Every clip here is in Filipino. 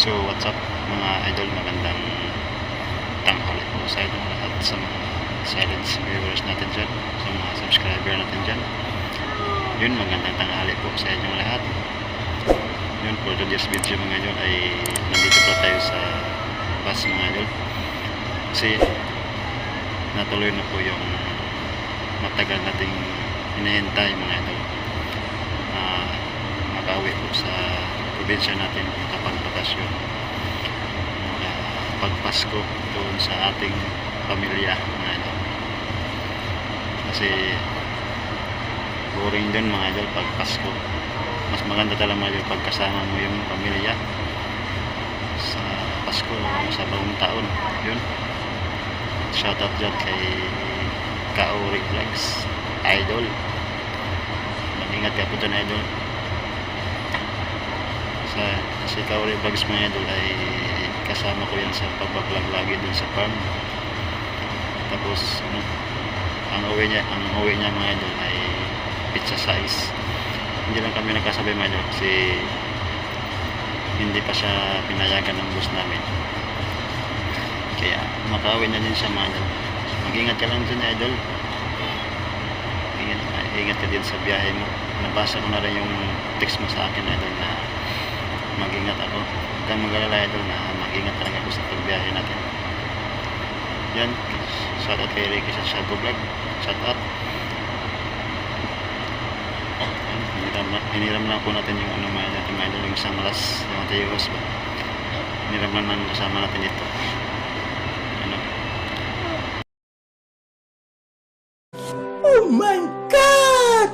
So what's up mga idol, magandang tanghali po sa inyong lahat, sa mga silent viewers natin dyan, sa mga subscriber natin dyan. Yun, magandang tanghali po sa inyong lahat. Yun, for today's video mga idol ay nandito po tayo sa bus mga idol, kasi natuloy na po yung matagal nating hinihintay mga idol. Makauwi po sa probinsya natin kapag bakasyon, pagpasko doon sa ating pamilya mga idol. Kasi boring din mga idol pag Pasko. Mas maganda talaga mga idol pagkasama mo yung pamilya sa Pasko o sa bagong taon. Yun, shoutout dyan kay Kaori Flex idol, mag-ingat ka po dyan idol. Si Kaori Vlogs mga idol ay kasama ko yan sa pagbablog lagi dun sa farm. Tapos ang uwi niya mga idol ay pizza size. Hindi lang kami nagkasabay mga idol kasi hindi pa siya pinayagan ng boss namin, kaya makauwi na din siya mga idol. Mag-ingat ka lang dun idol, ingat ka din sa biyahe mo. Nabasa ko na rin yung text mo sa akin idol na mag-ingat ako. Huwag kang mag-alala idol na mag-ingat talaga ako sa pagbiyahe natin. Yan, shoutout kay Ricky sa Shago Vlog, shoutout. Hiniram lang po natin yung ano mga idol, yung isang malas, yung matayos ba, hiniram lang ng kasama natin ito. Ano? Oh my God!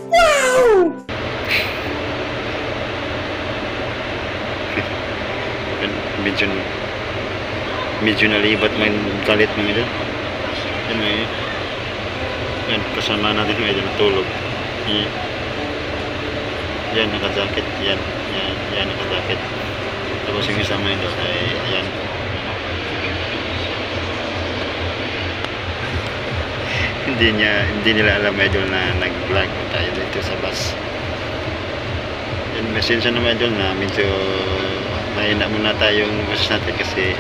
Wow! medyo nalibat may galit mga idol. Yan may yan, kasama natin mga idol tulog. Yan naka-jacket, yan naka-jacket. Tapos yung isang mga idol ay yan. Hindi nila alam mga idol na nag-vlog tayo dito sa bus. Yan, message na mga idol na medyo mahina muna tayong bus natin kasi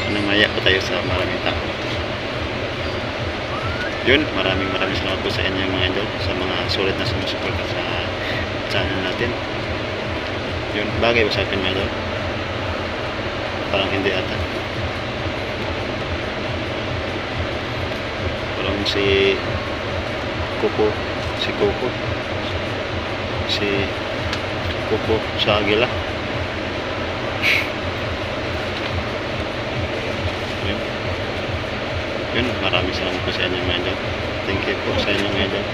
namaya po tayo sa maraming tao. Yun, maraming salamat po sa inyo mga idol, sa mga sulit na sumusuporta sa channel natin. Yun, bagay ba sa akin mga idol? Parang hindi ata. Parang si Coco sa Agila. Yun, maraming salamat po sa inyo mga idol. Thank you po sa inyo mga idol.